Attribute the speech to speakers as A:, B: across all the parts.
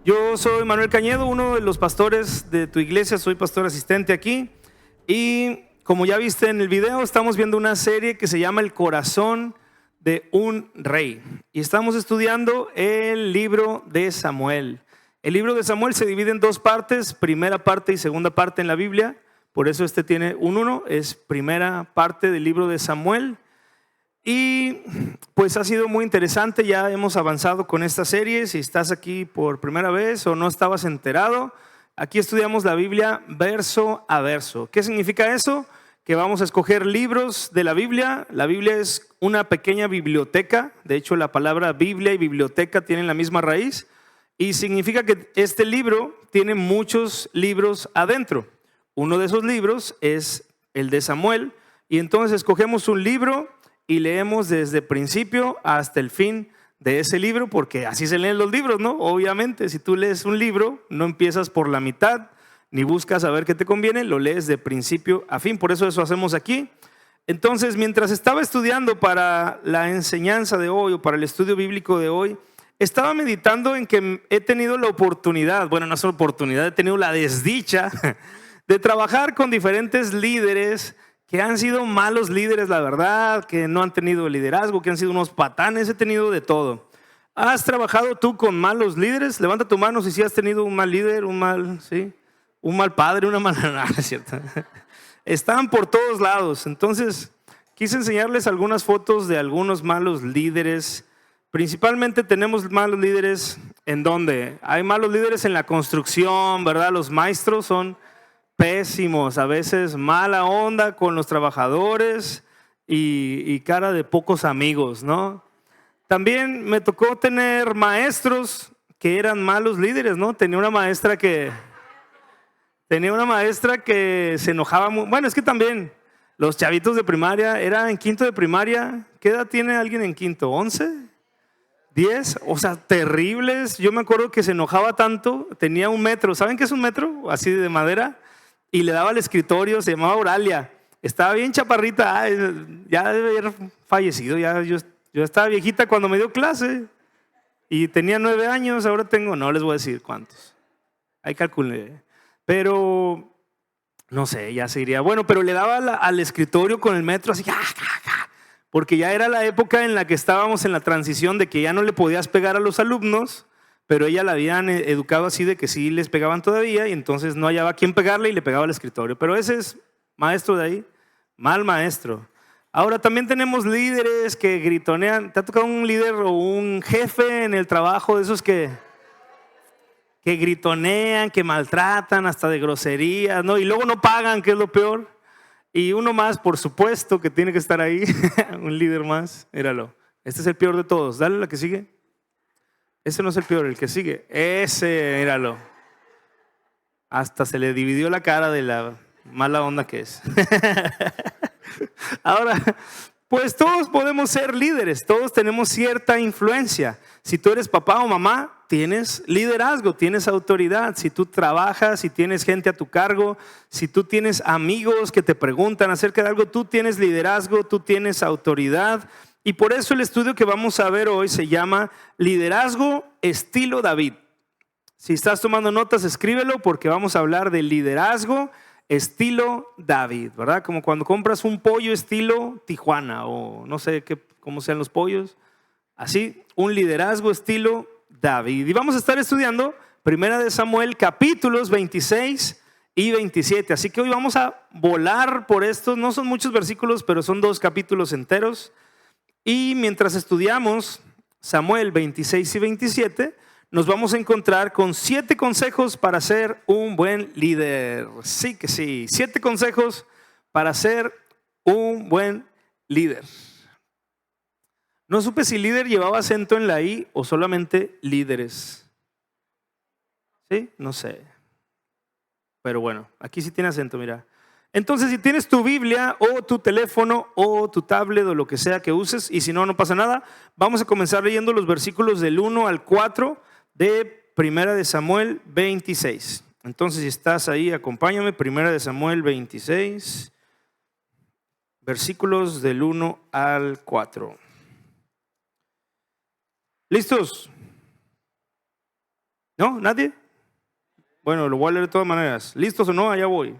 A: Yo soy Manuel Cañedo, uno de los pastores de tu iglesia, soy pastor asistente aquí. Y como ya viste en el video, estamos viendo una serie que se llama El corazón de un rey. Y estamos estudiando el libro de Samuel. El libro de Samuel se divide en dos partes, primera parte y segunda parte en la Biblia. Por eso este tiene un 1, es primera parte del libro de Samuel. Y pues ha sido muy interesante, ya hemos avanzado con esta serie. Si estás aquí por primera vez o no estabas enterado, aquí estudiamos la Biblia verso a verso. ¿Qué significa eso? Que vamos a escoger libros de la Biblia. La Biblia es una pequeña biblioteca, de hecho la palabra Biblia y biblioteca tienen la misma raíz, y significa que este libro tiene muchos libros adentro. Uno de esos libros es el de Samuel, y entonces escogemos un libro y leemos desde el principio hasta el fin de ese libro, porque así se leen los libros, ¿no? Obviamente, si tú lees un libro, no empiezas por la mitad, ni buscas a ver qué te conviene, lo lees de principio a fin. Por eso hacemos aquí. Entonces, mientras estaba estudiando para la enseñanza de hoy o para el estudio bíblico de hoy, estaba meditando en que he tenido la oportunidad, bueno, no es una oportunidad, he tenido la desdicha de trabajar con diferentes líderes que han sido malos líderes, la verdad, que no han tenido liderazgo, que han sido unos patanes. He tenido de todo. ¿Has trabajado tú con malos líderes? Levanta tu mano si has tenido un mal líder, un mal padre, una mala... No, es cierto. Están por todos lados. Entonces, quise enseñarles algunas fotos de algunos malos líderes. Principalmente tenemos malos líderes ¿en dónde? Hay malos líderes en la construcción, ¿verdad? Los maestros son pésimos, a veces mala onda con los trabajadores y cara de pocos amigos, ¿no? También me tocó tener maestros que eran malos líderes, ¿no? Tenía una maestra que se enojaba muy. Bueno, es que también los chavitos de primaria, era en quinto de primaria. ¿Qué edad tiene alguien en quinto? ¿11? ¿10? O sea, terribles. Yo me acuerdo que se enojaba tanto, tenía un metro. ¿Saben qué es un metro? Así de madera. Y le daba al escritorio, se llamaba Oralia. Estaba bien chaparrita, ya debe haber fallecido. Yo estaba viejita cuando me dio clase. Y tenía 9 años, ahora tengo, no les voy a decir cuántos. Ahí calculé. Pero, no sé, ya se iría. Bueno, pero le daba al escritorio con el metro así, porque ya era la época en la que estábamos en la transición de que ya no le podías pegar a los alumnos, pero ella la habían educado así de que sí les pegaban todavía, y entonces no hallaba a quién pegarle y le pegaba al escritorio. Pero ese es maestro de ahí, mal maestro. Ahora también tenemos líderes que gritonean. ¿Te ha tocado un líder o un jefe en el trabajo de esos que gritonean, que maltratan hasta de groserías, ¿no? Y luego no pagan, que es lo peor? Y uno más, por supuesto, que tiene que estar ahí, un líder más, míralo. Este es el peor de todos. Dale la que sigue. Ese no es el peor, el que sigue. Ese, míralo. Hasta se le dividió la cara de la mala onda que es. Ahora, pues todos podemos ser líderes, todos tenemos cierta influencia. Si tú eres papá o mamá, tienes liderazgo, tienes autoridad. Si tú trabajas, si tienes gente a tu cargo, si tú tienes amigos que te preguntan acerca de algo, tú tienes liderazgo, tú tienes autoridad. Y por eso el estudio que vamos a ver hoy se llama Liderazgo estilo David. Si estás tomando notas, escríbelo, porque vamos a hablar de liderazgo estilo David, ¿verdad? Como cuando compras un pollo estilo Tijuana o no sé cómo sean los pollos. Así, un liderazgo estilo David. Y vamos a estar estudiando Primera de Samuel, capítulos 26 y 27. Así que hoy vamos a volar por estos. No son muchos versículos, pero son 2 capítulos enteros. Y mientras estudiamos Samuel 26 y 27, nos vamos a encontrar con 7 consejos para ser un buen líder. Sí que sí, 7 consejos para ser un buen líder. No supe si líder llevaba acento en la I o solamente líderes. ¿Sí? No sé. Pero bueno, aquí sí tiene acento, mira. Entonces, si tienes tu Biblia o tu teléfono o tu tablet o lo que sea que uses, y si no, no pasa nada, vamos a comenzar leyendo los versículos del 1 al 4 de Primera de Samuel 26. Entonces, si estás ahí, acompáñame. Primera de Samuel 26, versículos del 1 al 4. ¿Listos? ¿No? ¿Nadie? Bueno, lo voy a leer de todas maneras. ¿Listos o no? Allá voy.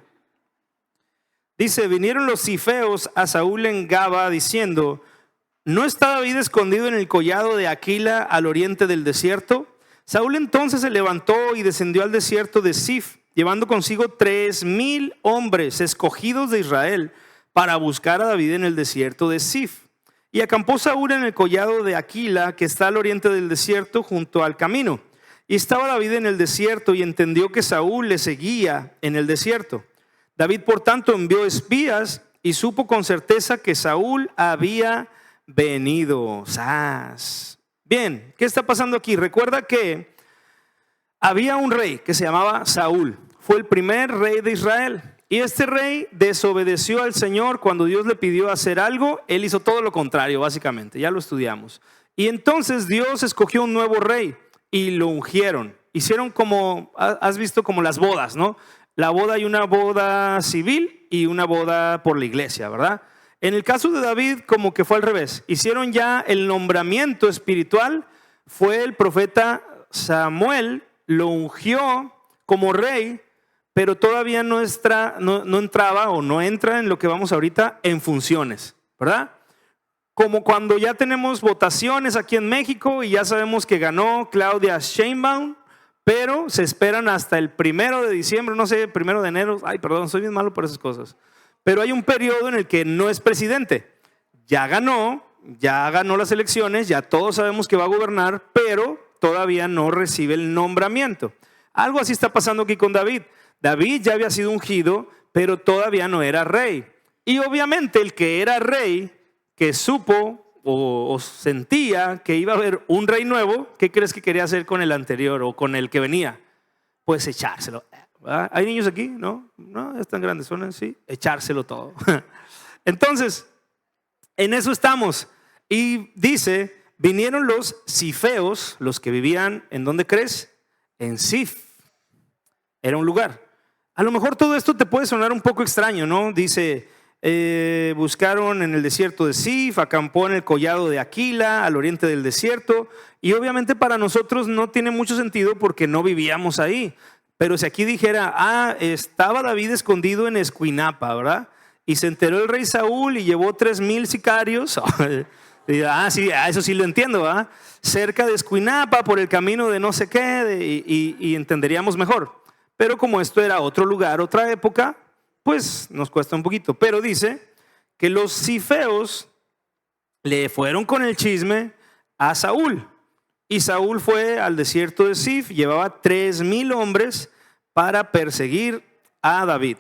A: Dice, vinieron los zifeos a Saúl en Gaba diciendo, ¿no está David escondido en el collado de Aquila al oriente del desierto? Saúl entonces se levantó y descendió al desierto de Zif, llevando consigo 3,000 hombres escogidos de Israel para buscar a David en el desierto de Zif. Y acampó Saúl en el collado de Aquila, que está al oriente del desierto, junto al camino. Y estaba David en el desierto y entendió que Saúl le seguía en el desierto. David, por tanto, envió espías y supo con certeza que Saúl había venido. ¡Sas! Bien, ¿qué está pasando aquí? Recuerda que había un rey que se llamaba Saúl. Fue el primer rey de Israel. Y este rey desobedeció al Señor cuando Dios le pidió hacer algo. Él hizo todo lo contrario, básicamente. Ya lo estudiamos. Y entonces Dios escogió un nuevo rey y lo ungieron. Hicieron como, has visto como las bodas, ¿no? La boda, hay una boda civil y una boda por la iglesia, ¿verdad? En el caso de David, como que fue al revés. Hicieron ya el nombramiento espiritual. Fue el profeta Samuel, lo ungió como rey, pero todavía no entraba o no entra en lo que vamos ahorita en funciones, ¿verdad? Como cuando ya tenemos votaciones aquí en México y ya sabemos que ganó Claudia Sheinbaum, pero se esperan hasta el 1 de diciembre, no sé, 1 de enero. Ay, perdón, soy bien malo por esas cosas. Pero hay un periodo en el que no es presidente. Ya ganó las elecciones, ya todos sabemos que va a gobernar, pero todavía no recibe el nombramiento. Algo así está pasando aquí con David. David ya había sido ungido, pero todavía no era rey. Y obviamente el que era rey, que supo o sentía que iba a haber un rey nuevo, ¿qué crees que quería hacer con el anterior o con el que venía? Pues echárselo. ¿Verdad? ¿Hay niños aquí? ¿No? ¿No? ¿Están grandes? ¿Son así? Echárselo todo. Entonces, en eso estamos. Y dice, vinieron los zifeos, los que vivían, ¿en dónde crees? En Zif. Era un lugar. A lo mejor todo esto te puede sonar un poco extraño, ¿no? Dice, buscaron en el desierto de Zif, acampó en el collado de Aquila, al oriente del desierto. Y obviamente para nosotros no tiene mucho sentido porque no vivíamos ahí. Pero si aquí dijera, estaba David escondido en Escuinapa, ¿verdad? Y se enteró el rey Saúl y llevó 3,000 sicarios. Sí, eso sí lo entiendo, ¿verdad? Cerca de Escuinapa, por el camino de no sé qué, y entenderíamos mejor. Pero como esto era otro lugar, otra época, pues nos cuesta un poquito. Pero dice que los zifeos le fueron con el chisme a Saúl. Y Saúl fue al desierto de Zif, llevaba 3,000 hombres para perseguir a David.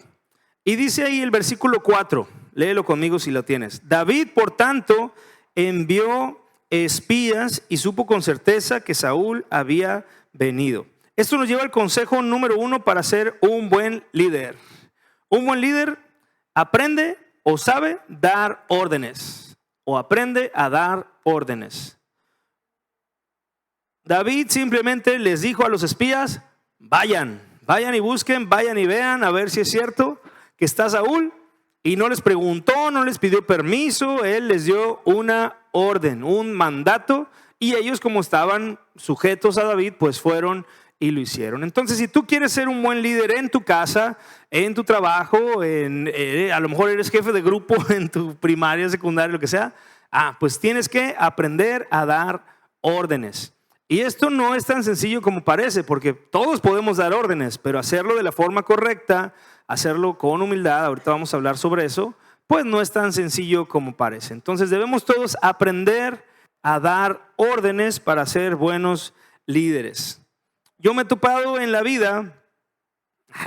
A: Y dice ahí el versículo 4, léelo conmigo si lo tienes. David, por tanto, envió espías y supo con certeza que Saúl había venido. Esto nos lleva al consejo número 1 para ser un buen líder. Un buen líder aprende o sabe dar órdenes, o aprende a dar órdenes. David simplemente les dijo a los espías, vayan y busquen, vayan y vean a ver si es cierto que está Saúl. Y no les preguntó, no les pidió permiso, él les dio una orden, un mandato. Y ellos, como estaban sujetos a David, pues fueron y lo hicieron. Entonces, si tú quieres ser un buen líder en tu casa, en tu trabajo, a lo mejor eres jefe de grupo en tu primaria, secundaria, lo que sea, pues tienes que aprender a dar órdenes. Y esto no es tan sencillo como parece, porque todos podemos dar órdenes, pero hacerlo de la forma correcta, hacerlo con humildad, ahorita vamos a hablar sobre eso, pues no es tan sencillo como parece. Entonces debemos todos aprender a dar órdenes para ser buenos líderes. Yo me he topado en la vida,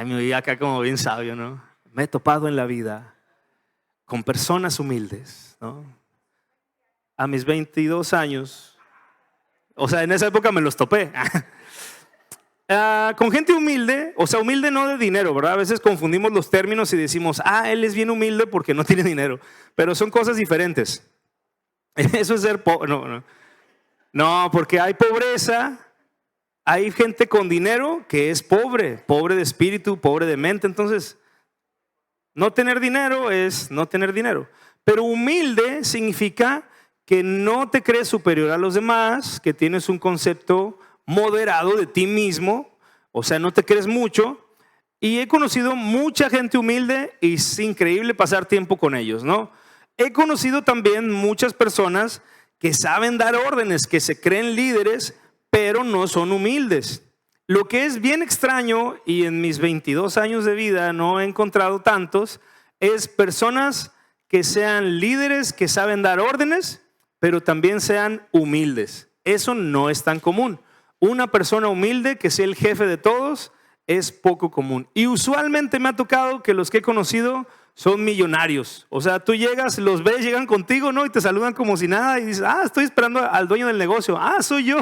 A: me voy acá como bien sabio, ¿no? Me he topado en la vida con personas humildes, ¿no? A mis 22 años, o sea, en esa época me los topé. Con gente humilde, o sea, humilde no de dinero, ¿verdad? A veces confundimos los términos y decimos, él es bien humilde porque no tiene dinero, pero son cosas diferentes. Eso es ser pobre. No, porque hay pobreza, hay gente con dinero que es pobre de espíritu, pobre de mente. Entonces, no tener dinero es no tener dinero. Pero humilde significa que no te crees superior a los demás, que tienes un concepto moderado de ti mismo, o sea, no te crees mucho. Y he conocido mucha gente humilde y es increíble pasar tiempo con ellos, ¿no? He conocido también muchas personas que saben dar órdenes, que se creen líderes, pero no son humildes. Lo que es bien extraño, y en mis 22 años de vida no he encontrado tantos, es personas que sean líderes, que saben dar órdenes, pero también sean humildes. Eso no es tan común. Una persona humilde que sea el jefe de todos es poco común. Y usualmente me ha tocado que los que he conocido son millonarios. O sea, tú llegas, los ves, llegan contigo, ¿no? Y te saludan como si nada y dices, estoy esperando al dueño del negocio. Soy yo.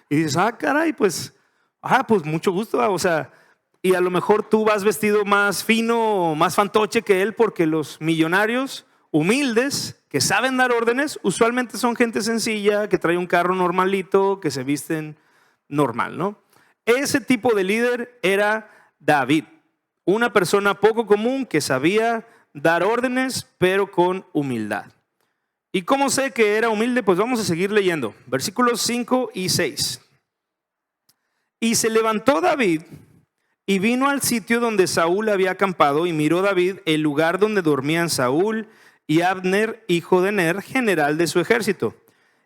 A: Y dices, caray, pues mucho gusto. O sea, y a lo mejor tú vas vestido más fino, más fantoche que él, porque los millonarios humildes que saben dar órdenes usualmente son gente sencilla, que trae un carro normalito, que se visten normal, ¿no? Ese tipo de líder era David, una persona poco común que sabía dar órdenes, pero con humildad. ¿Y cómo sé que era humilde? Pues vamos a seguir leyendo. Versículos 5 y 6. Y se levantó David y vino al sitio donde Saúl había acampado, y miró David el lugar donde dormían Saúl y Abner, hijo de Ner, general de su ejército.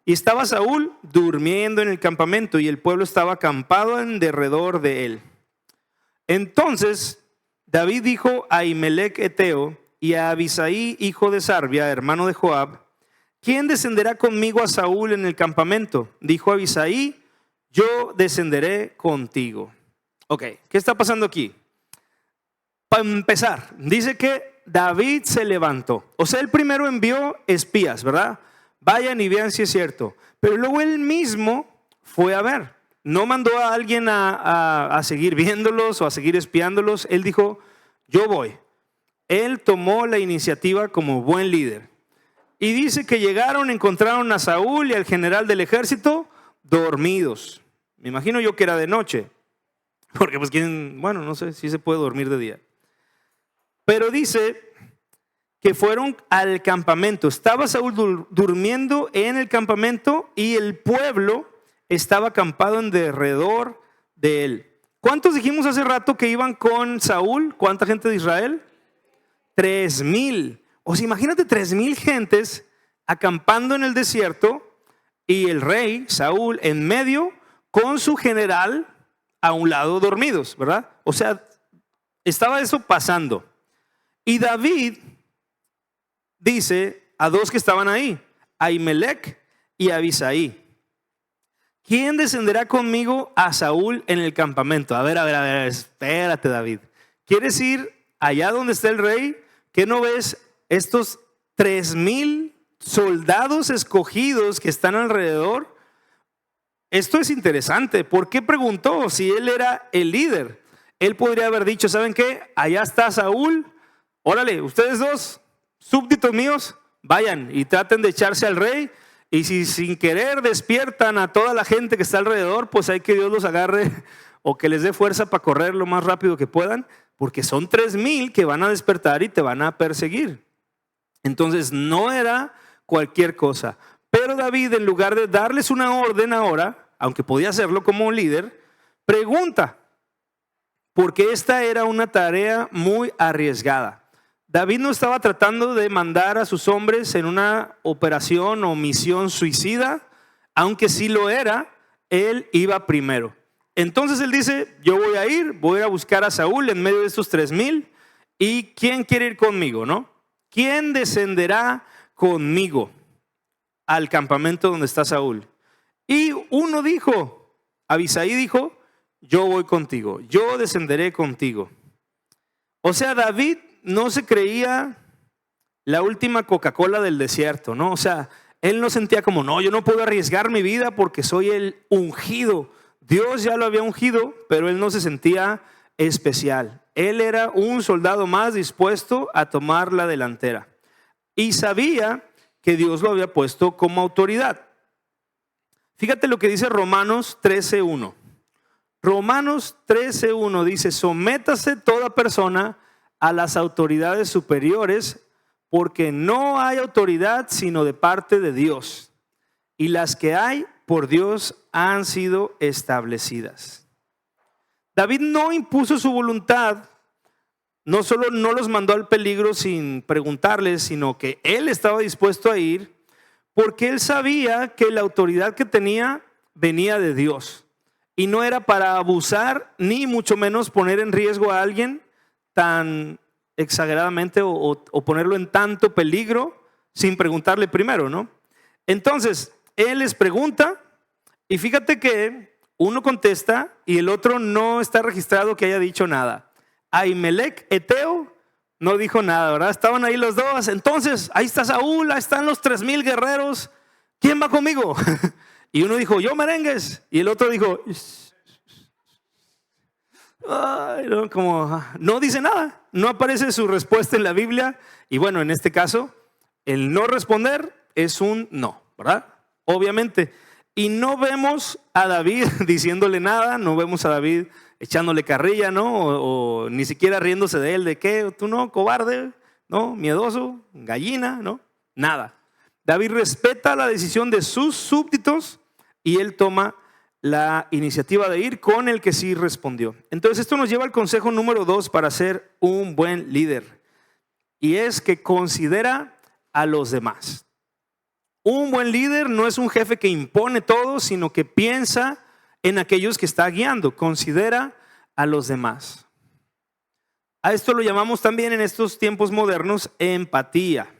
A: Y estaba Saúl durmiendo en el campamento, y el pueblo estaba acampado en derredor de él. Entonces David dijo a Ahimelech Eteo y a Abisai, hijo de Sarbia, hermano de Joab: ¿quién descenderá conmigo a Saúl en el campamento? Dijo Abisai: yo descenderé contigo. Ok, ¿qué está pasando aquí? Para empezar, dice que David se levantó. O sea, él primero envió espías, ¿verdad? Vayan y vean si es cierto. Pero luego él mismo fue a ver. No mandó a alguien a seguir viéndolos o a seguir espiándolos. Él dijo, yo voy. Él tomó la iniciativa como buen líder. Y dice que llegaron, encontraron a Saúl y al general del ejército dormidos. Me imagino yo que era de noche. Porque pues no sé si se puede dormir de día. Pero dice que fueron al campamento. Estaba Saúl durmiendo en el campamento y el pueblo estaba acampado en derredor de él. ¿Cuántos dijimos hace rato que iban con Saúl? ¿Cuánta gente de Israel? 3,000. O sea, imagínate 3,000 gentes acampando en el desierto y el rey Saúl en medio con su general a un lado dormidos, ¿verdad? O sea, estaba eso pasando. Y David dice a dos que estaban ahí, Ahimelech y Abisai: ¿quién descenderá conmigo a Saúl en el campamento? A ver, espérate, David. ¿Quieres ir allá donde está el rey? ¿Qué no ves estos 3,000 soldados escogidos que están alrededor? Esto es interesante. ¿Por qué preguntó si él era el líder? Él podría haber dicho, ¿saben qué? Allá está Saúl. Órale, ustedes dos, súbditos míos, vayan y traten de echarse al rey. Y si sin querer despiertan a toda la gente que está alrededor, pues hay que Dios los agarre o que les dé fuerza para correr lo más rápido que puedan, porque son 3,000 que van a despertar y te van a perseguir. Entonces no era cualquier cosa. Pero David, en lugar de darles una orden ahora, aunque podía hacerlo como líder, pregunta, porque esta era una tarea muy arriesgada. David no estaba tratando de mandar a sus hombres en una operación o misión suicida, aunque sí lo era, él iba primero. Entonces él dice, yo voy a ir a buscar a Saúl en medio de estos 3,000, y ¿quién quiere ir conmigo, no? ¿Quién descenderá conmigo al campamento donde está Saúl? Y uno dijo, Abisai dijo, yo voy contigo, yo descenderé contigo. O sea, David no se creía la última Coca-Cola del desierto, ¿no? O sea, él no sentía como, no, yo no puedo arriesgar mi vida porque soy el ungido. Dios ya lo había ungido, pero él no se sentía especial. Él era un soldado más dispuesto a tomar la delantera. Y sabía que Dios lo había puesto como autoridad. Fíjate lo que dice Romanos 13:1. Romanos 13:1 dice, sométase toda persona a las autoridades superiores, porque no hay autoridad sino de parte de Dios, y las que hay por Dios han sido establecidas. David no impuso su voluntad, no solo no los mandó al peligro sin preguntarles, sino que él estaba dispuesto a ir porque él sabía que la autoridad que tenía venía de Dios y no era para abusar ni mucho menos poner en riesgo a alguien tan exageradamente o ponerlo en tanto peligro sin preguntarle primero, ¿no? Entonces, él les pregunta y fíjate que uno contesta y el otro no está registrado que haya dicho nada. Ahimelech, Eteo, no dijo nada, ¿verdad? Estaban ahí los dos. Entonces, ahí está Saúl, ahí están los 3,000 guerreros. ¿Quién va conmigo? Y uno dijo, yo merengues. Y el otro dijo, ay, no, como no dice nada. No aparece su respuesta en la Biblia. Y bueno, en este caso, el no responder es un no, ¿verdad? Obviamente. Y no vemos a David diciéndole nada, no vemos a David echándole carrilla, ¿no? O ni siquiera riéndose de él, de qué, tú no, cobarde, ¿no? Miedoso, gallina, ¿no? Nada. David respeta la decisión de sus súbditos y él toma la iniciativa de ir con el que sí respondió. Entonces esto nos lleva al consejo número 2 para ser un buen líder. Y es que considera a los demás. Un buen líder no es un jefe que impone todo, sino que piensa en aquellos que está guiando, considera a los demás. A esto lo llamamos también en estos tiempos modernos empatía.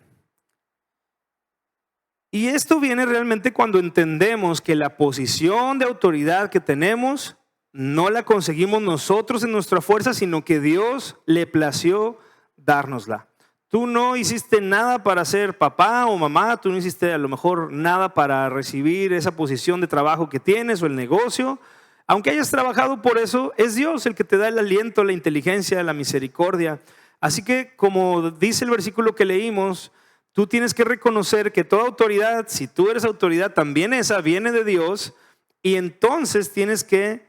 A: Y esto viene realmente cuando entendemos que la posición de autoridad que tenemos no la conseguimos nosotros en nuestra fuerza, sino que Dios le plació dárnosla. Tú no hiciste nada para ser papá o mamá, tú no hiciste a lo mejor nada para recibir esa posición de trabajo que tienes o el negocio. Aunque hayas trabajado por eso, es Dios el que te da el aliento, la inteligencia, la misericordia. Así que, como dice el versículo que leímos, tú tienes que reconocer que toda autoridad, si tú eres autoridad, también esa viene de Dios. Y entonces tienes que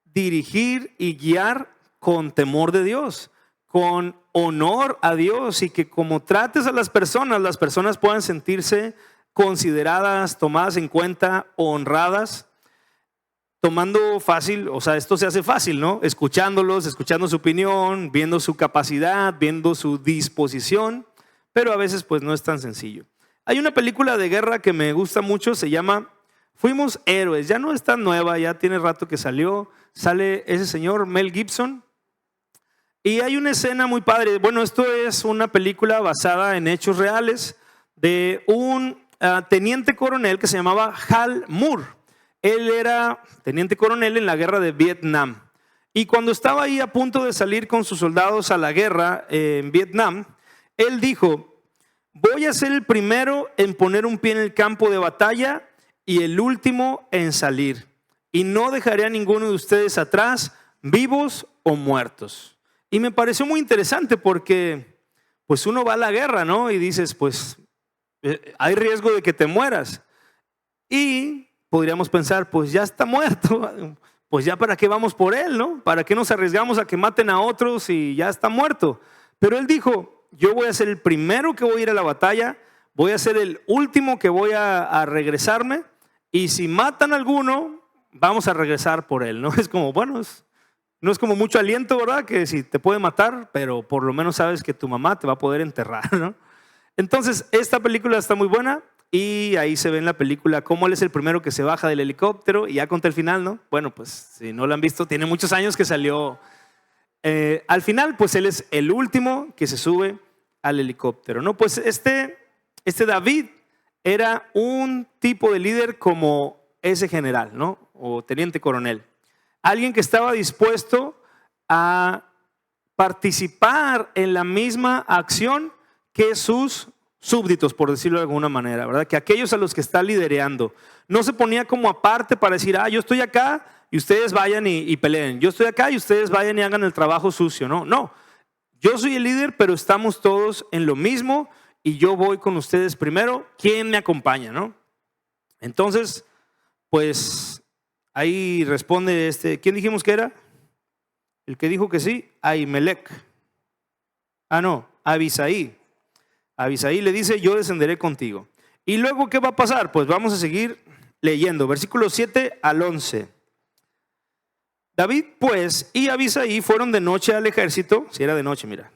A: dirigir y guiar con temor de Dios, con honor a Dios, y que como trates a las personas puedan sentirse consideradas, tomadas en cuenta, honradas, tomando fácil, o sea, esto se hace fácil, ¿no? Escuchándolos, escuchando su opinión, viendo su capacidad, viendo su disposición, pero a veces pues no es tan sencillo. Hay una película de guerra que me gusta mucho, se llama Fuimos Héroes, ya no es tan nueva, ya tiene rato que salió, sale ese señor Mel Gibson. Y hay una escena muy padre. Bueno, esto es una película basada en hechos reales de un teniente coronel que se llamaba Hal Moore. Él era teniente coronel en la guerra de Vietnam. Y cuando estaba ahí a punto de salir con sus soldados a la guerra en Vietnam, él dijo, voy a ser el primero en poner un pie en el campo de batalla y el último en salir. Y no dejaré a ninguno de ustedes atrás, vivos o muertos. Y me pareció muy interesante porque pues uno va a la guerra, ¿no? Y dices, pues hay riesgo de que te mueras. Y podríamos pensar, pues ya está muerto, pues ya para qué vamos por él, ¿no? ¿Para qué nos arriesgamos a que maten a otros y ya está muerto? Pero él dijo, yo voy a ser el primero que voy a ir a la batalla, voy a ser el último que voy a regresarme, y si matan a alguno, vamos a regresar por él, ¿no? Es como, bueno, no es como mucho aliento, ¿verdad? Que si te puede matar, pero por lo menos sabes que tu mamá te va a poder enterrar, ¿no? Entonces, esta película está muy buena y ahí se ve en la película cómo él es el primero que se baja del helicóptero y ya conté el final, ¿no? Bueno, pues si no lo han visto, tiene muchos años que salió. Al final, pues él es el último que se sube al helicóptero, ¿no? Pues este David era un tipo de líder como ese general, ¿no? O teniente coronel. Alguien que estaba dispuesto a participar en la misma acción que sus súbditos, por decirlo de alguna manera, ¿verdad? Que aquellos a los que está liderando. No se ponía como aparte para decir, yo estoy acá y ustedes vayan y peleen. Yo estoy acá y ustedes vayan y hagan el trabajo sucio. No, yo soy el líder, pero estamos todos en lo mismo y yo voy con ustedes primero. ¿Quién me acompaña, no? Entonces, pues ahí responde ¿quién dijimos que era? El que dijo que sí, Ahimelech. No, Abisaí. Abisaí le dice, yo descenderé contigo. ¿Y luego qué va a pasar? Pues vamos a seguir leyendo, versículos 7 al 11. David pues y Abisai fueron de noche al ejército, si era de noche, mira.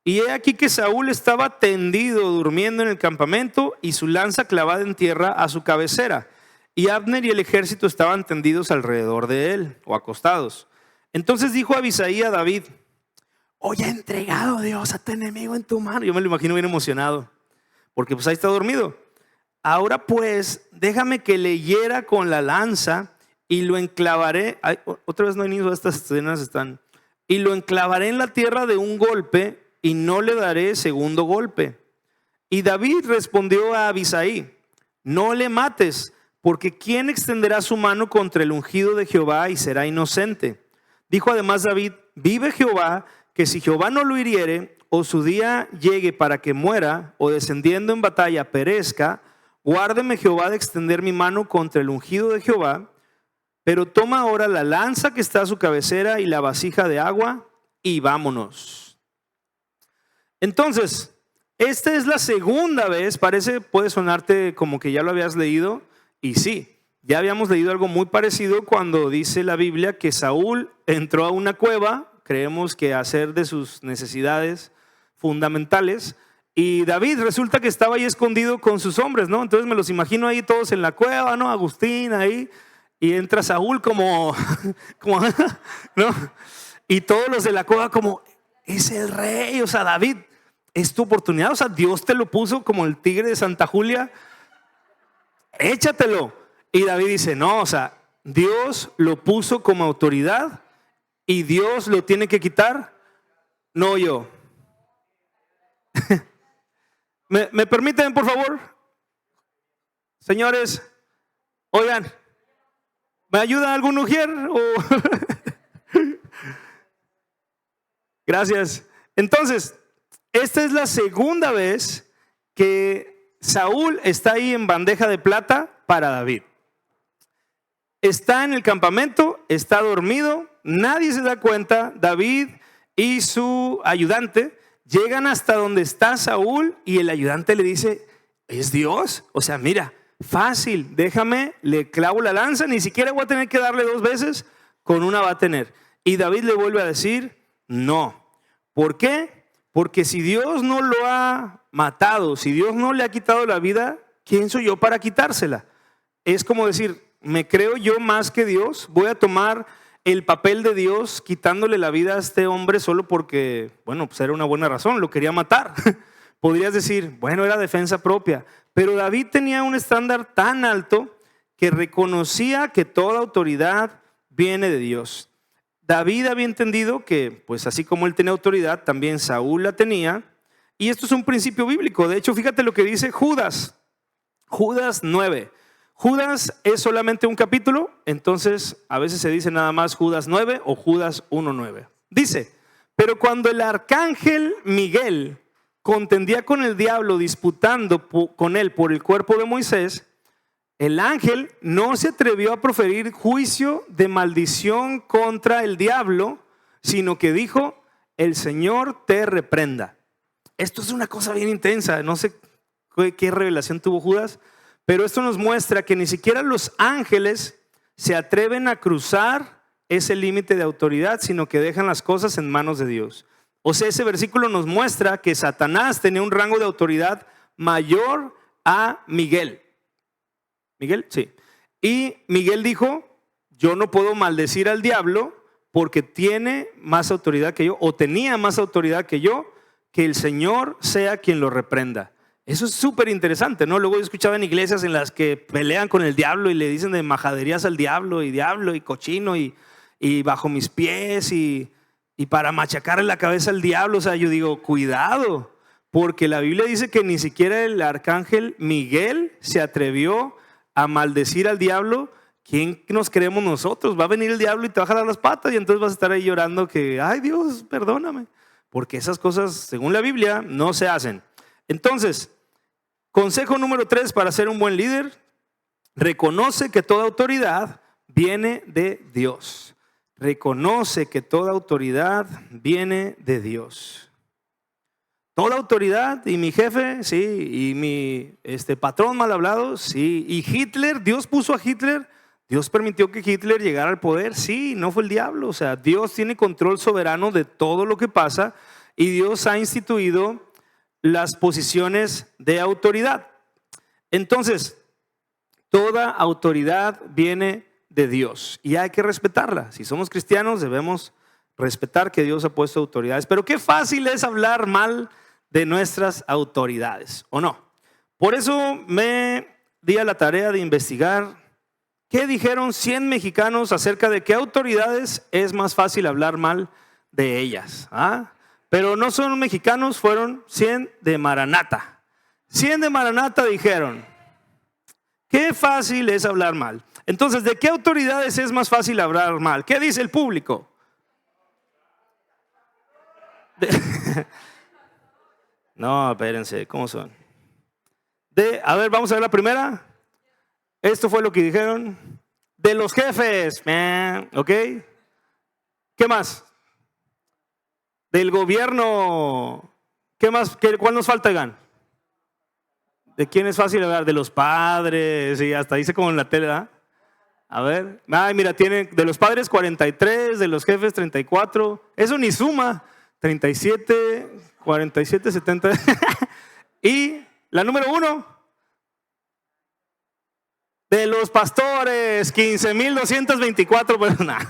A: Y he aquí que Saúl estaba tendido durmiendo en el campamento y su lanza clavada en tierra a su cabecera. Y Abner y el ejército estaban tendidos alrededor de él o acostados. Entonces dijo Abisai a David: hoy ha entregado Dios a tu enemigo en tu mano. Yo me lo imagino bien emocionado, porque pues ahí está dormido. Ahora pues déjame que le hiera con la lanza y lo enclavaré. Ay, otra vez no hay niños, estas escenas están. Y lo enclavaré en la tierra de un golpe y no le daré segundo golpe. Y David respondió a Abisai: no le mates, porque ¿quién extenderá su mano contra el ungido de Jehová y será inocente? Dijo además David: vive Jehová, que si Jehová no lo hiriere, o su día llegue para que muera, o descendiendo en batalla perezca, guárdeme Jehová de extender mi mano contra el ungido de Jehová. Pero toma ahora la lanza que está a su cabecera y la vasija de agua, y vámonos. Entonces, esta es la segunda vez, puede sonarte como que ya lo habías leído, y sí, ya habíamos leído algo muy parecido cuando dice la Biblia que Saúl entró a una cueva, creemos que a hacer de sus necesidades fundamentales, y David resulta que estaba ahí escondido con sus hombres, ¿no? Entonces me los imagino ahí todos en la cueva, ¿no? Agustín ahí, y entra Saúl como ¿no? Y todos los de la cueva como, es el rey, o sea, David, es tu oportunidad, o sea, Dios te lo puso como el tigre de Santa Julia, échatelo. Y David dice: no, o sea, Dios lo puso como autoridad y Dios lo tiene que quitar, no yo. ¿Me permiten, por favor? Señores, oigan, ¿me ayuda algún ujier? Gracias. Entonces, esta es la segunda vez que Saúl está ahí en bandeja de plata para David. Está en el campamento, está dormido, nadie se da cuenta. David y su ayudante llegan hasta donde está Saúl y el ayudante le dice: ¿es Dios? O sea, mira, fácil, déjame, le clavo la lanza, ni siquiera voy a tener que darle 2 veces, con una va a tener. Y David le vuelve a decir: no. ¿Por qué? Porque si Dios no lo ha matado, si Dios no le ha quitado la vida, ¿quién soy yo para quitársela? Es como decir, ¿me creo yo más que Dios? Voy a tomar el papel de Dios quitándole la vida a este hombre solo porque, bueno, pues era una buena razón, lo quería matar. Podrías decir, bueno, era defensa propia. Pero David tenía un estándar tan alto que reconocía que toda autoridad viene de Dios. David había entendido que, pues así como él tenía autoridad, también Saúl la tenía. Y esto es un principio bíblico. De hecho, fíjate lo que dice Judas 9. Judas es solamente un capítulo, entonces a veces se dice nada más Judas 9 o Judas 1:9. Dice: pero cuando el arcángel Miguel contendía con el diablo disputando con él por el cuerpo de Moisés, el ángel no se atrevió a proferir juicio de maldición contra el diablo, sino que dijo: el Señor te reprenda. Esto es una cosa bien intensa, no sé qué revelación tuvo Judas, pero esto nos muestra que ni siquiera los ángeles se atreven a cruzar ese límite de autoridad, sino que dejan las cosas en manos de Dios. O sea, ese versículo nos muestra que Satanás tenía un rango de autoridad mayor a Miguel. ¿Miguel? Sí. Y Miguel dijo: yo no puedo maldecir al diablo porque tiene más autoridad que yo, o tenía más autoridad que yo, que el Señor sea quien lo reprenda. Eso es súper interesante, ¿no? Luego yo escuchaba en iglesias en las que pelean con el diablo y le dicen de majaderías al diablo y cochino y bajo mis pies y para machacarle la cabeza al diablo. O sea, yo digo, cuidado, porque la Biblia dice que ni siquiera el arcángel Miguel se atrevió a maldecir al diablo. ¿Quién nos creemos nosotros? Va a venir el diablo y te va a jalar las patas y entonces vas a estar ahí llorando que, ay Dios, perdóname. Porque esas cosas, según la Biblia, no se hacen. Entonces, consejo número 3 para ser un buen líder: reconoce que toda autoridad viene de Dios. Reconoce que toda autoridad viene de Dios. Toda autoridad, y mi jefe, sí, y mi patrón mal hablado, sí, y Hitler, Dios puso a Hitler, Dios permitió que Hitler llegara al poder, sí, no fue el diablo, o sea, Dios tiene control soberano de todo lo que pasa y Dios ha instituido las posiciones de autoridad. Entonces, toda autoridad viene de Dios y hay que respetarla. Si somos cristianos debemos respetar que Dios ha puesto autoridades, pero qué fácil es hablar mal de nuestras autoridades, ¿o no? Por eso me di a la tarea de investigar qué dijeron 100 mexicanos acerca de qué autoridades es más fácil hablar mal de ellas. Pero no son mexicanos, fueron 100 de Maranata. 100 de Maranata dijeron, qué fácil es hablar mal. Entonces, ¿de qué autoridades es más fácil hablar mal? ¿Qué dice el público? No, espérense, ¿cómo son? A ver, vamos a ver la primera. Esto fue lo que dijeron. De los jefes, ¿ok? ¿Qué más? Del gobierno. ¿Qué más? ¿Cuál nos falta, Gan? ¿De quién es fácil hablar? De los padres, y hasta dice como en la tele, ¿verdad? A ver, mira, tienen de los padres 43, de los jefes 34, eso ni suma, 37, 47, 70. Y la número 1, de los pastores, 15,224 personas.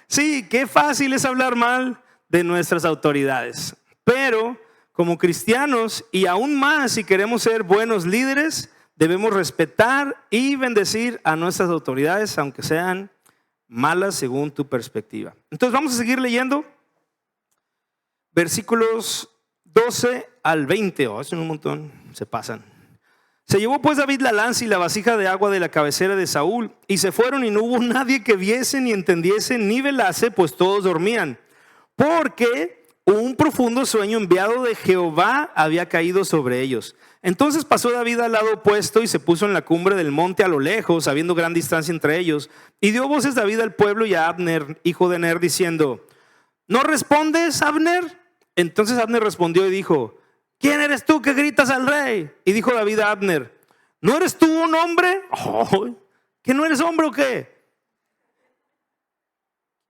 A: Sí, qué fácil es hablar mal de nuestras autoridades, pero como cristianos y aún más si queremos ser buenos líderes, debemos respetar y bendecir a nuestras autoridades, aunque sean malas según tu perspectiva. Entonces vamos a seguir leyendo versículos 12 al 20. Es un montón, se pasan. Se llevó pues David la lanza y la vasija de agua de la cabecera de Saúl, y se fueron, y no hubo nadie que viese, ni entendiese, ni velase, pues todos dormían, porque un profundo sueño enviado de Jehová había caído sobre ellos. Entonces pasó David al lado opuesto y se puso en la cumbre del monte a lo lejos, habiendo gran distancia entre ellos. Y dio voces David al pueblo y a Abner, hijo de Ner, diciendo: ¿no respondes, Abner? Entonces Abner respondió y dijo: ¿quién eres tú que gritas al rey? Y dijo David a Abner: ¿no eres tú un hombre? ¿Que no eres hombre o qué?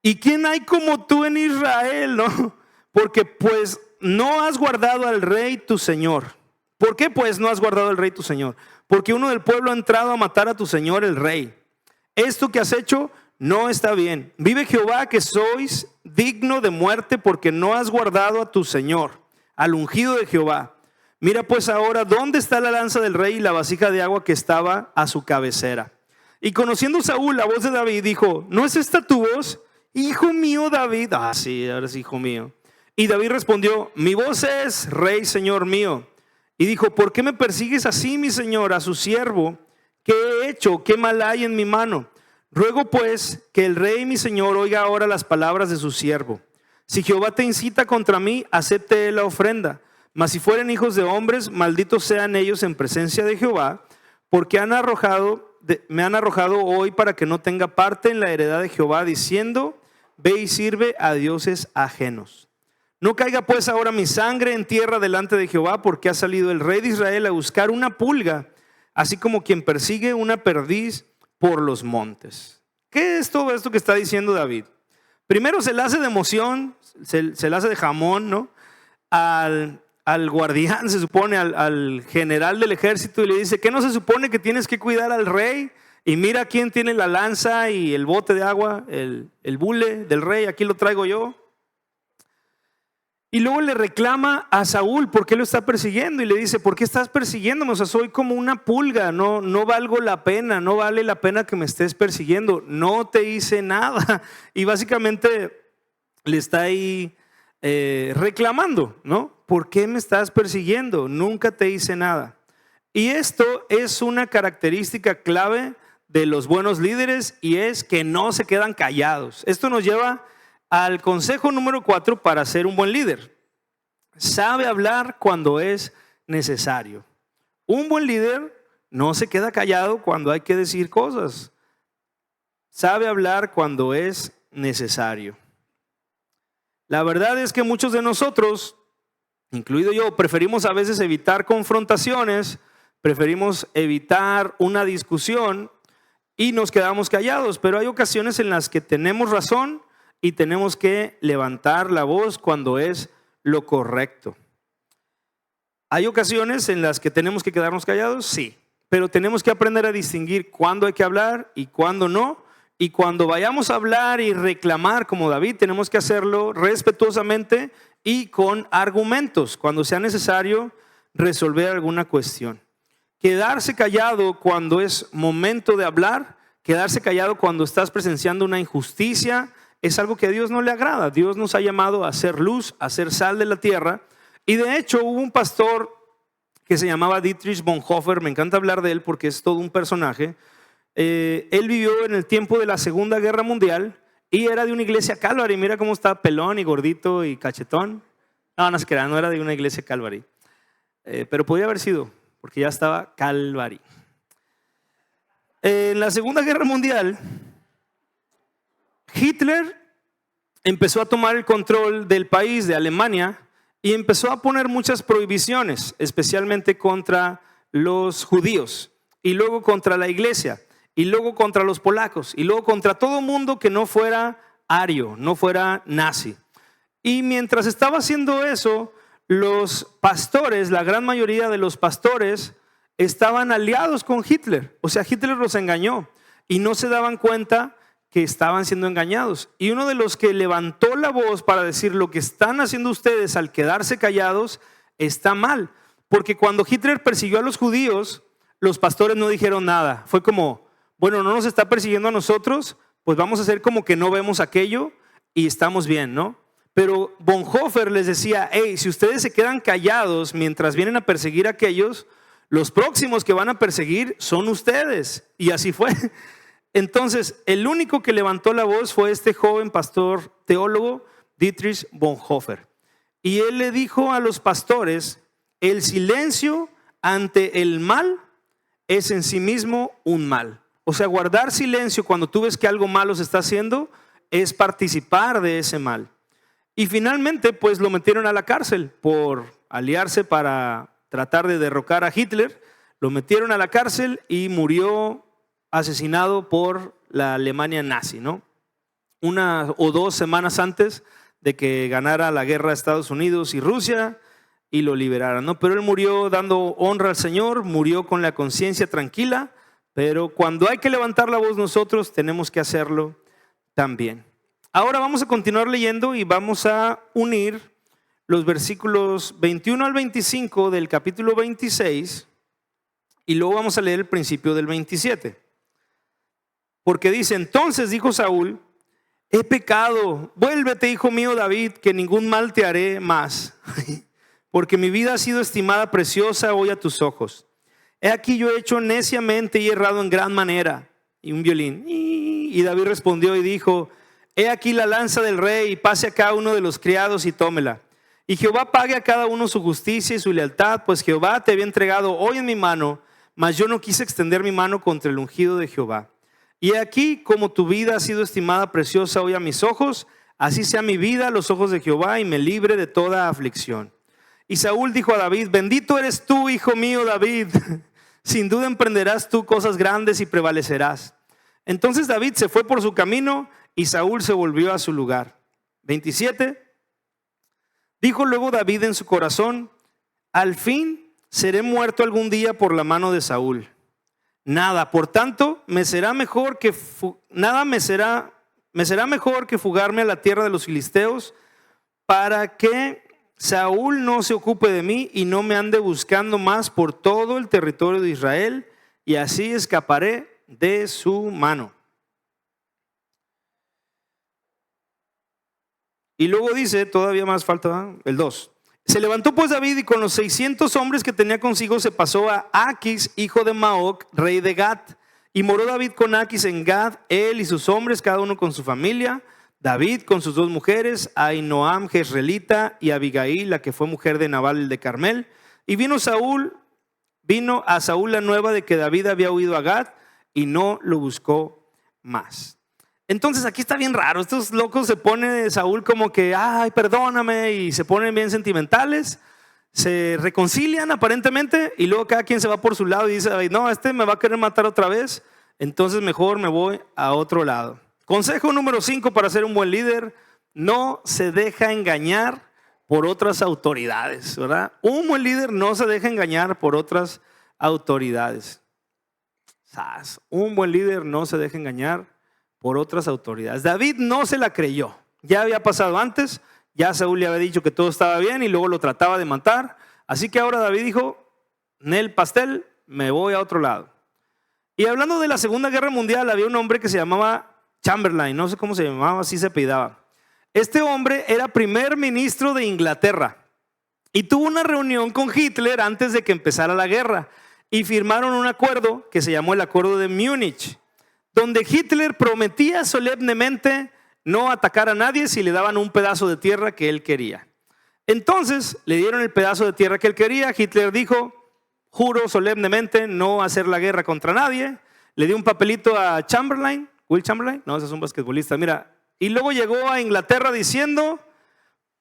A: ¿Y quién hay como tú en Israel? ¿No? Porque pues no has guardado al rey tu señor. ¿Por qué pues no has guardado al rey tu señor? Porque uno del pueblo ha entrado a matar a tu señor el rey. Esto que has hecho no está bien. Vive Jehová que sois digno de muerte, porque no has guardado a tu señor, al ungido de Jehová. Mira pues ahora dónde está la lanza del rey y la vasija de agua que estaba a su cabecera. Y conociendo Saúl la voz de David, dijo: ¿no es esta tu voz, hijo mío David? Sí, ahora es hijo mío. Y David respondió: mi voz es, rey, señor mío. Y dijo: ¿por qué me persigues así, mi señor, a su siervo? ¿Qué he hecho? ¿Qué mal hay en mi mano? Ruego pues que el rey mi señor oiga ahora las palabras de su siervo. Si Jehová te incita contra mí, acepte él la ofrenda. Mas si fueren hijos de hombres, malditos sean ellos en presencia de Jehová, porque me han arrojado hoy para que no tenga parte en la heredad de Jehová, diciendo: ve y sirve a dioses ajenos. No caiga pues ahora mi sangre en tierra delante de Jehová, porque ha salido el rey de Israel a buscar una pulga, así como quien persigue una perdiz por los montes. ¿Qué es todo esto que está diciendo David? Primero se le hace de emoción, se le hace de jamón, ¿no? Al guardián, se supone, al general del ejército, y le dice: ¿qué no se supone que tienes que cuidar al rey? Y mira quién tiene la lanza y el bote de agua, el bule del rey, aquí lo traigo yo. Y luego le reclama a Saúl por qué lo está persiguiendo, y le dice: ¿por qué estás persiguiéndome? O sea, soy como una pulga, no valgo la pena, no vale la pena que me estés persiguiendo, no te hice nada. Y básicamente le está ahí reclamando, ¿no? ¿Por qué me estás persiguiendo? Nunca te hice nada. Y esto es una característica clave de los buenos líderes, y es que no se quedan callados. Esto nos lleva al consejo número 4 para ser un buen líder. Sabe hablar cuando es necesario. Un buen líder no se queda callado cuando hay que decir cosas. Sabe hablar cuando es necesario. La verdad es que muchos de nosotros incluido yo, preferimos a veces evitar confrontaciones, preferimos evitar una discusión y nos quedamos callados, pero hay ocasiones en las que tenemos razón y tenemos que levantar la voz cuando es lo correcto. ¿Hay ocasiones en las que tenemos que quedarnos callados? Sí, pero tenemos que aprender a distinguir cuándo hay que hablar y cuándo no. Y cuando vayamos a hablar y reclamar como David, tenemos que hacerlo respetuosamente y con argumentos cuando sea necesario resolver alguna cuestión. Quedarse callado cuando es momento de hablar, quedarse callado cuando estás presenciando una injusticia, es algo que a Dios no le agrada. Dios nos ha llamado a hacer luz, a ser sal de la tierra. Y de hecho hubo un pastor que se llamaba Dietrich Bonhoeffer, me encanta hablar de él porque es todo un personaje. Él vivió en el tiempo de la Segunda Guerra Mundial y era de una iglesia Calvary. Mira cómo está pelón y gordito y cachetón. No se crea, no era de una iglesia Calvary. Pero podría haber sido, porque ya estaba Calvary. En la Segunda Guerra Mundial, Hitler empezó a tomar el control del país, de Alemania, y empezó a poner muchas prohibiciones, especialmente contra los judíos, y luego contra la iglesia, y luego contra los polacos, y luego contra todo mundo que no fuera ario, no fuera nazi. Y mientras estaba haciendo eso, los pastores, la gran mayoría de los pastores, estaban aliados con Hitler. O sea, Hitler los engañó y no se daban cuenta que estaban siendo engañados. Y uno de los que levantó la voz para decir: lo que están haciendo ustedes al quedarse callados está mal. Porque cuando Hitler persiguió a los judíos, los pastores no dijeron nada. Fue como: bueno, no nos está persiguiendo a nosotros, pues vamos a hacer como que no vemos aquello y estamos bien, ¿no? Pero Bonhoeffer les decía: hey, si ustedes se quedan callados mientras vienen a perseguir a aquellos, los próximos que van a perseguir son ustedes. Y así fue. Entonces, el único que levantó la voz fue este joven pastor teólogo, Dietrich Bonhoeffer. Y él le dijo a los pastores: el silencio ante el mal es en sí mismo un mal. O sea, guardar silencio cuando tú ves que algo malo se está haciendo es participar de ese mal. Y finalmente, pues lo metieron a la cárcel por aliarse para tratar de derrocar a Hitler. Lo metieron a la cárcel y murió asesinado por la Alemania nazi, ¿no? 1 o 2 semanas antes de que ganara la guerra Estados Unidos y Rusia y lo liberaran, ¿no? Pero él murió dando honra al Señor, murió con la conciencia tranquila, pero cuando hay que levantar la voz nosotros tenemos que hacerlo también. Ahora vamos a continuar leyendo y vamos a unir los versículos 21 al 25 del capítulo 26 y luego vamos a leer el principio del 27. Porque dice: entonces dijo Saúl: he pecado, vuélvete, hijo mío David, que ningún mal te haré más, porque mi vida ha sido estimada preciosa hoy a tus ojos. He aquí yo he hecho neciamente y he errado en gran manera. Y un violín. Y David respondió y dijo: he aquí la lanza del rey, y pase acá uno de los criados y tómela. Y Jehová pague a cada uno su justicia y su lealtad, pues Jehová te había entregado hoy en mi mano, mas yo no quise extender mi mano contra el ungido de Jehová. Y aquí, como tu vida ha sido estimada preciosa hoy a mis ojos, así sea mi vida a los ojos de Jehová, y me libre de toda aflicción. Y Saúl dijo a David: bendito eres tú, hijo mío David, sin duda emprenderás tú cosas grandes y prevalecerás. Entonces David se fue por su camino y Saúl se volvió a su lugar. 27. Dijo luego David en su corazón: al fin seré muerto algún día por la mano de Saúl. Nada, por tanto, me será mejor que fugarme a la tierra de los filisteos, para que Saúl no se ocupe de mí y no me ande buscando más por todo el territorio de Israel, y así escaparé de su mano. Y luego dice, todavía más falta, el 2. Se levantó pues David y con los 600 hombres que tenía consigo se pasó a Aquis, hijo de Maoc, rey de Gat. Y moró David con Aquis en Gat, él y sus hombres, cada uno con su familia. David con sus 2 mujeres, Ahinoam jezreelita y Abigail, la que fue mujer de Nabal el de Carmel. Y vino a Saúl la nueva de que David había huido a Gat y no lo buscó más. Entonces aquí está bien raro, estos locos se ponen Saúl como que, ay, perdóname, y se ponen bien sentimentales. se reconcilian aparentemente y luego cada quien se va por su lado y dice, "Ay, no, este me va a querer matar otra vez, entonces mejor me voy a otro lado". Consejo número 5 para ser un buen líder: no se deja engañar por otras autoridades, ¿verdad? Un buen líder no se deja engañar por otras autoridades. Un buen líder no se deja engañar por otras autoridades. David no se la creyó. Ya había pasado antes, ya Saúl le había dicho que todo estaba bien y luego lo trataba de matar. Así que ahora David dijo, Nel pastel, me voy a otro lado. Y hablando de la Segunda Guerra Mundial, había un hombre que se llamaba Chamberlain, no sé cómo se llamaba, así se apellidaba. Este hombre era primer ministro de Inglaterra y tuvo una reunión con Hitler antes de que empezara la guerra y firmaron un acuerdo que se llamó el Acuerdo de Múnich, donde Hitler prometía solemnemente no atacar a nadie si le daban un pedazo de tierra que él quería. Entonces le dieron el pedazo de tierra que él quería. Hitler dijo, juro solemnemente no hacer la guerra contra nadie. Le dio un papelito a Chamberlain, Will Chamberlain, no, ese es un basquetbolista, mira. Y luego llegó a Inglaterra diciendo,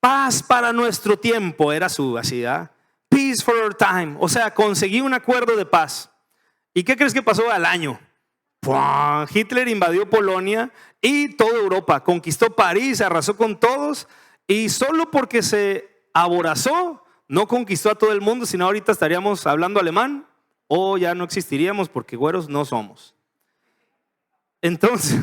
A: paz para nuestro tiempo, era su así, ¿verdad? Peace for our time, o sea, conseguí un acuerdo de paz. ¿Y qué crees que pasó al año? ¡Pua! Hitler invadió Polonia y toda Europa, conquistó París, arrasó con todos y solo porque se aborazó, no conquistó a todo el mundo, sino ahorita estaríamos hablando alemán o ya no existiríamos porque güeros no somos. Entonces,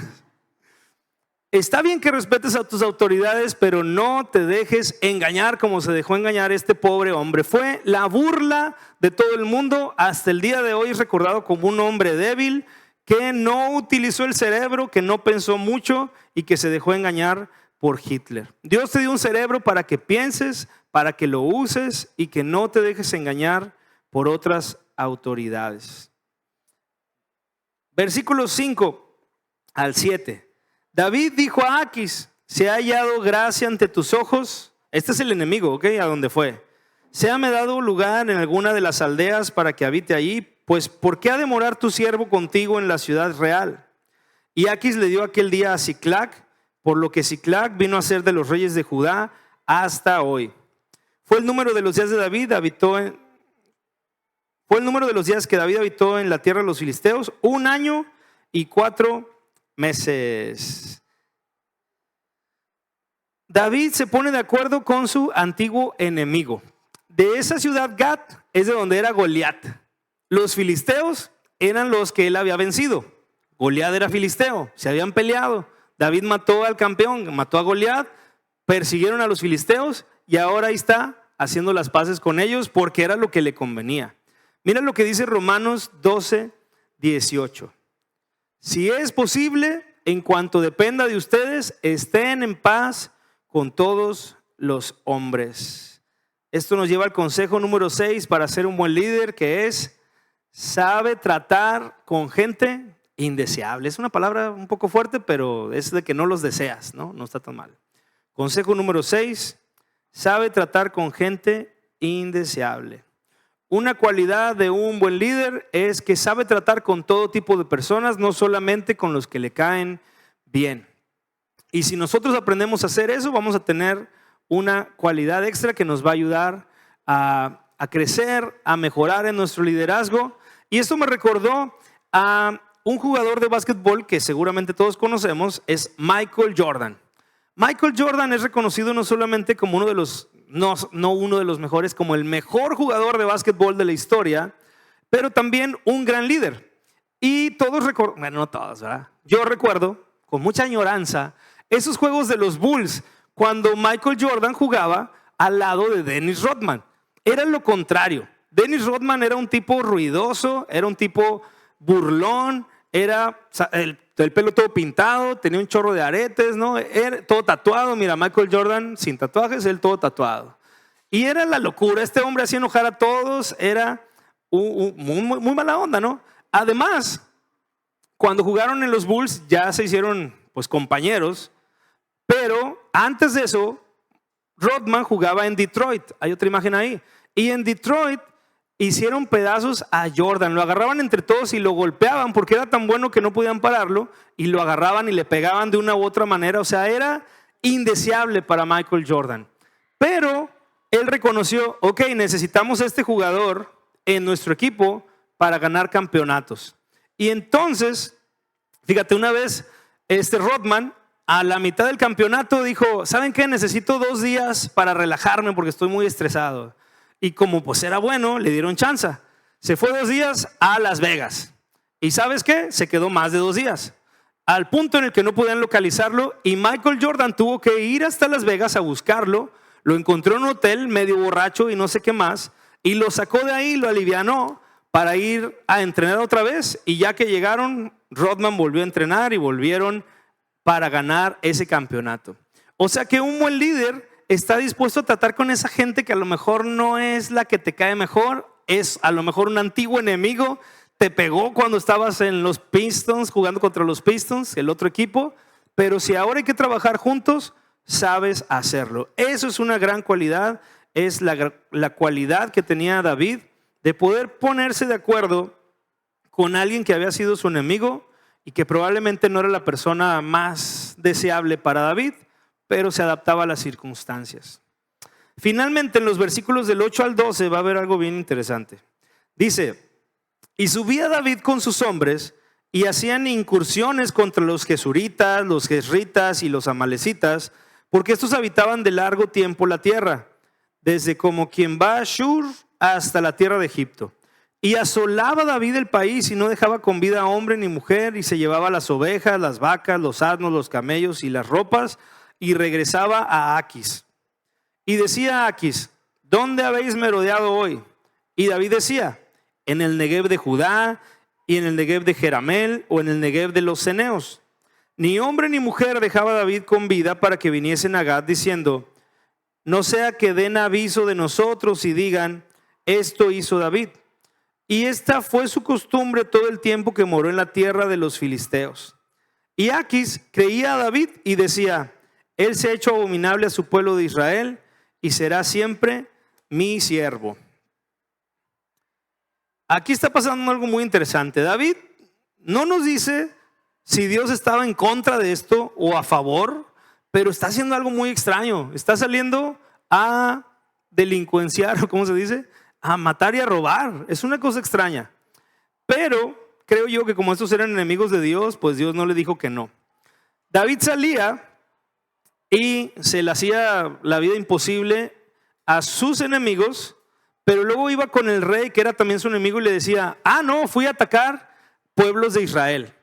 A: está bien que respetes a tus autoridades, pero no te dejes engañar como se dejó engañar este pobre hombre. Fue la burla de todo el mundo. Hasta el día de hoy es recordado como un hombre débil que no utilizó el cerebro, que no pensó mucho y que se dejó engañar por Hitler. Dios te dio un cerebro para que pienses, para que lo uses y que no te dejes engañar por otras autoridades. Versículos 5 al 7. David dijo a Aquis, se ha hallado gracia ante tus ojos. Este es el enemigo, ¿ok? A dónde fue. Séame dado lugar en alguna de las aldeas para que habite allí, pues ¿por qué ha de morar tu siervo contigo en la ciudad real? Y Aquis le dio aquel día a Siclac, por lo que Siclac vino a ser de los reyes de Judá hasta hoy. Fue el número de los días que David habitó en la tierra de los filisteos, 1 año y 4 meses. David se pone de acuerdo con su antiguo enemigo. De esa ciudad Gat es de donde era Goliat. Los filisteos eran los que él había vencido. Goliat era filisteo, se habían peleado. David mató al campeón, mató a Goliat, persiguieron a los filisteos y ahora ahí está haciendo las paces con ellos porque era lo que le convenía. Mira lo que dice Romanos 12:18. Si es posible, en cuanto dependa de ustedes, estén en paz con todos los hombres. Esto nos lleva al consejo número 6 para ser un buen líder, que es, sabe tratar con gente indeseable. Es una palabra un poco fuerte, pero es de que no los deseas, ¿no? No está tan mal. Consejo número 6, sabe tratar con gente indeseable. Una cualidad de un buen líder es que sabe tratar con todo tipo de personas, no solamente con los que le caen bien. Y si nosotros aprendemos a hacer eso, vamos a tener una cualidad extra que nos va a ayudar a crecer, a mejorar en nuestro liderazgo. Y esto me recordó a un jugador de básquetbol que seguramente todos conocemos, es Michael Jordan. Michael Jordan es reconocido no solamente como uno de los no uno de los mejores, como el mejor jugador de básquetbol de la historia, pero también un gran líder. Y todos recuerdan, bueno, no todos, ¿verdad? Yo recuerdo con mucha añoranza esos juegos de los Bulls cuando Michael Jordan jugaba al lado de Dennis Rodman. Era lo contrario. Dennis Rodman era un tipo ruidoso, era un tipo burlón, era el pelo todo pintado, tenía un chorro de aretes, ¿no? Era todo tatuado. Mira, Michael Jordan sin tatuajes, él todo tatuado. Y era la locura, este hombre hacía enojar a todos, era muy mala onda, ¿no? Además, cuando jugaron en los Bulls ya se hicieron pues compañeros, pero antes de eso, Rodman jugaba en Detroit, hay otra imagen ahí, y en Detroit hicieron pedazos a Jordan, lo agarraban entre todos y lo golpeaban porque era tan bueno que no podían pararlo y lo agarraban y le pegaban de una u otra manera. O sea, era indeseable para Michael Jordan. Pero él reconoció, ok, necesitamos este jugador en nuestro equipo para ganar campeonatos. Y entonces, fíjate, una vez Rodman a la mitad del campeonato dijo, ¿saben qué? Necesito 2 días para relajarme porque estoy muy estresado. Y como pues era bueno, le dieron chance. Se fue 2 días a Las Vegas. ¿Y sabes qué? Se quedó más de 2 días. Al punto en el que no podían localizarlo y Michael Jordan tuvo que ir hasta Las Vegas a buscarlo. Lo encontró en un hotel medio borracho y no sé qué más. Y lo sacó de ahí, lo alivianó para ir a entrenar otra vez. Y ya que llegaron, Rodman volvió a entrenar y volvieron para ganar ese campeonato. O sea que un buen líder está dispuesto a tratar con esa gente que a lo mejor no es la que te cae mejor, es a lo mejor un antiguo enemigo, te pegó cuando estabas en los Pistons, jugando contra los Pistons, el otro equipo, pero si ahora hay que trabajar juntos, sabes hacerlo. Eso es una gran cualidad, es la cualidad que tenía David de poder ponerse de acuerdo con alguien que había sido su enemigo y que probablemente no era la persona más deseable para David, pero se adaptaba a las circunstancias. Finalmente, en los versículos del 8 al 12 va a haber algo bien interesante. Dice, y subía David con sus hombres y hacían incursiones contra los gesuritas, los gesritas y los amalecitas, porque estos habitaban de largo tiempo la tierra, desde como quien va a Shur hasta la tierra de Egipto. Y asolaba David el país y no dejaba con vida a hombre ni mujer, y se llevaba las ovejas, las vacas, los asnos, los camellos y las ropas, y regresaba a Aquis. Y decía a Aquis, ¿dónde habéis merodeado hoy? Y David decía, en el Negev de Judá, y en el Negev de Jeramel, o en el Negev de los ceneos. Ni hombre ni mujer dejaba David con vida para que viniesen a Gad, diciendo, no sea que den aviso de nosotros y digan, esto hizo David. Y esta fue su costumbre todo el tiempo que moró en la tierra de los filisteos. Y Aquis creía a David y decía, él se ha hecho abominable a su pueblo de Israel y será siempre mi siervo. Aquí está pasando algo muy interesante. David no nos dice si Dios estaba en contra de esto o a favor, pero está haciendo algo muy extraño. Está saliendo a delincuenciar, ¿cómo se dice? A matar y a robar. Es una cosa extraña. Pero creo yo que como estos eran enemigos de Dios, pues Dios no le dijo que no. David salía y se le hacía la vida imposible a sus enemigos, pero luego iba con el rey que era también su enemigo y le decía, no, fui a atacar pueblos de Israel.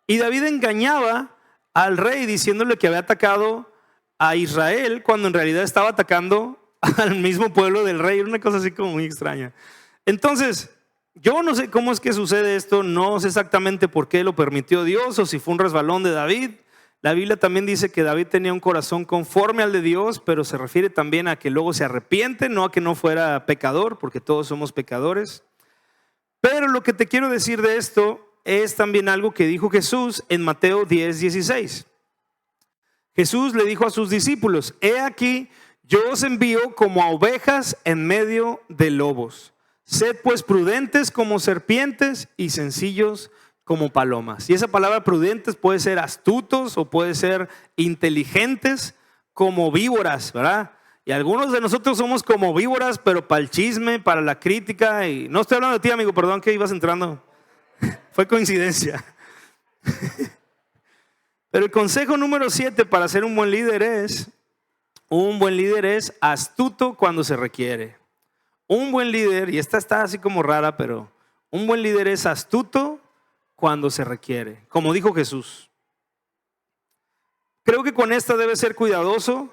A: Y David engañaba al rey diciéndole que había atacado a Israel cuando en realidad estaba atacando al mismo pueblo del rey. Era una cosa así como muy extraña. Entonces, yo no sé cómo es que sucede esto, no sé exactamente por qué lo permitió Dios o si fue un resbalón de David. La Biblia también dice que David tenía un corazón conforme al de Dios, pero se refiere también a que luego se arrepiente, no a que no fuera pecador, porque todos somos pecadores. Pero lo que te quiero decir de esto es también algo que dijo Jesús en Mateo 10:16. Jesús le dijo a sus discípulos, he aquí, yo os envío como a ovejas en medio de lobos. Sed pues prudentes como serpientes y sencillos como palomas. Y esa palabra prudentes puede ser astutos o puede ser inteligentes como víboras, ¿verdad? Y algunos de nosotros somos como víboras, pero para el chisme, para la crítica. Y no estoy hablando de ti, amigo, perdón que ibas entrando. Fue coincidencia. Pero el consejo número 7 para ser un buen líder es astuto cuando se requiere. Un buen líder, y esta está así como rara, pero un buen líder es astuto cuando se requiere, como dijo Jesús. Creo que con esta debes ser cuidadoso,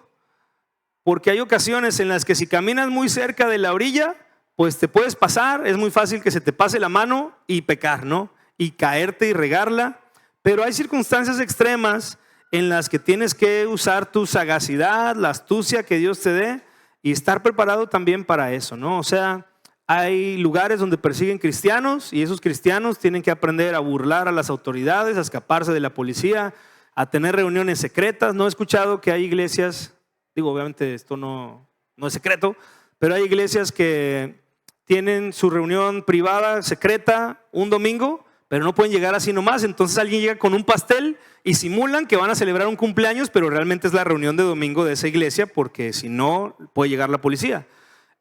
A: porque hay ocasiones en las que si caminas muy cerca de la orilla, pues te puedes pasar, es muy fácil que se te pase la mano y pecar, ¿no? Y caerte y regarla. Pero hay circunstancias extremas en las que tienes que usar tu sagacidad, la astucia que Dios te dé y estar preparado también para eso, ¿no? O sea, hay lugares donde persiguen cristianos y esos cristianos tienen que aprender a burlar a las autoridades, a escaparse de la policía, a tener reuniones secretas. No he escuchado que hay iglesias, digo, obviamente esto no es secreto, pero hay iglesias que tienen su reunión privada, secreta, un domingo, pero no pueden llegar así nomás. Entonces alguien llega con un pastel y simulan que van a celebrar un cumpleaños, pero realmente es la reunión de domingo de esa iglesia, porque si no puede llegar la policía.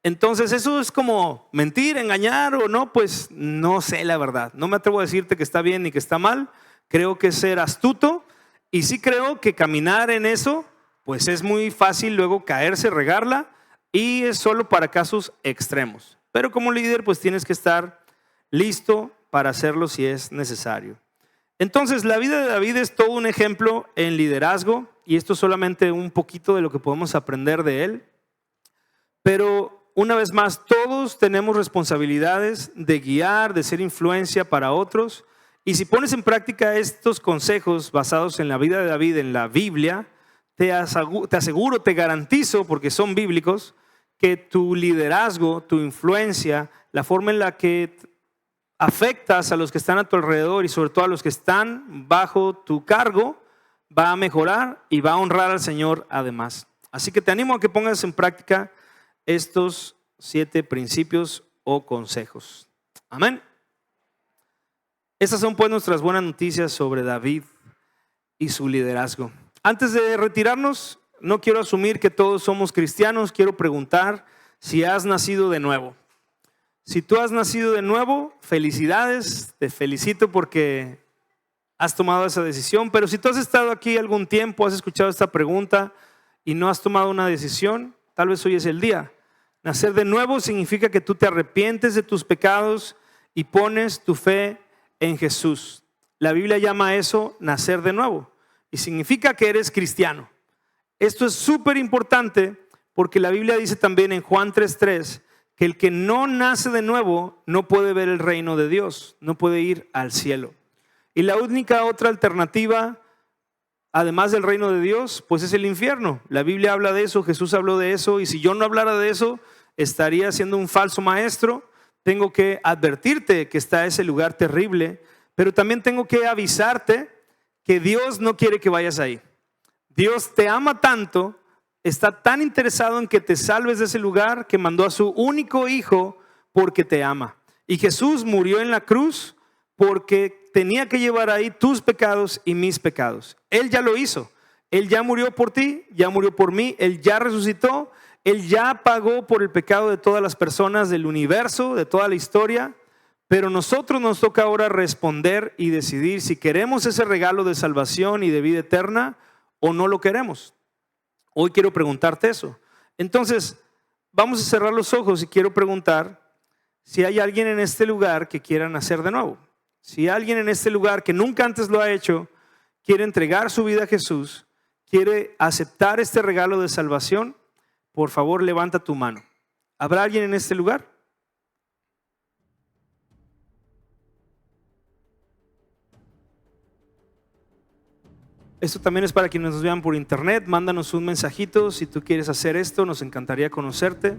A: Entonces eso es como mentir, engañar o no, pues no sé la verdad. No me atrevo a decirte que está bien ni que está mal. Creo que es ser astuto y sí creo que caminar en eso, pues es muy fácil luego caerse, regarla y es solo para casos extremos. Pero como líder pues tienes que estar listo para hacerlo si es necesario. Entonces la vida de David es todo un ejemplo en liderazgo y esto es solamente un poquito de lo que podemos aprender de él. Pero una vez más, todos tenemos responsabilidades de guiar, de ser influencia para otros. Y si pones en práctica estos consejos basados en la vida de David, en la Biblia, te aseguro, te garantizo, porque son bíblicos, que tu liderazgo, tu influencia, la forma en la que afectas a los que están a tu alrededor y sobre todo a los que están bajo tu cargo, va a mejorar y va a honrar al Señor además. Así que te animo a que pongas en práctica estos 7 principios o consejos. Amén. Estas son pues nuestras buenas noticias sobre David y su liderazgo. Antes de retirarnos, no quiero asumir que todos somos cristianos. Quiero preguntar si has nacido de nuevo. Si tú has nacido de nuevo, felicidades, te felicito porque has tomado esa decisión. Pero si tú has estado aquí algún tiempo, has escuchado esta pregunta y no has tomado una decisión, tal vez hoy es el día. Nacer de nuevo significa que tú te arrepientes de tus pecados y pones tu fe en Jesús. La Biblia llama a eso nacer de nuevo y significa que eres cristiano. Esto es súper importante porque la Biblia dice también en Juan 3:3 que el que no nace de nuevo no puede ver el reino de Dios, no puede ir al cielo. Y la única otra alternativa, además del reino de Dios, pues es el infierno. La Biblia habla de eso, Jesús habló de eso, y si yo no hablara de eso, estaría siendo un falso maestro. Tengo que advertirte que está ese lugar terrible, pero también tengo que avisarte que Dios no quiere que vayas ahí. Dios te ama tanto, está tan interesado en que te salves de ese lugar que mandó a su único hijo porque te ama. Y Jesús murió en la cruz porque tenía que llevar ahí tus pecados y mis pecados. Él ya lo hizo. Él ya murió por ti, ya murió por mí, Él ya resucitó. Él ya pagó por el pecado de todas las personas del universo, de toda la historia, pero nosotros nos toca ahora responder y decidir si queremos ese regalo de salvación y de vida eterna o no lo queremos. Hoy quiero preguntarte eso. Entonces, vamos a cerrar los ojos y quiero preguntar si hay alguien en este lugar que quiera nacer de nuevo. Si hay alguien en este lugar que nunca antes lo ha hecho, quiere entregar su vida a Jesús, quiere aceptar este regalo de salvación, por favor, levanta tu mano. ¿Habrá alguien en este lugar? Esto también es para quienes nos vean por internet. Mándanos un mensajito si tú quieres hacer esto, nos encantaría conocerte.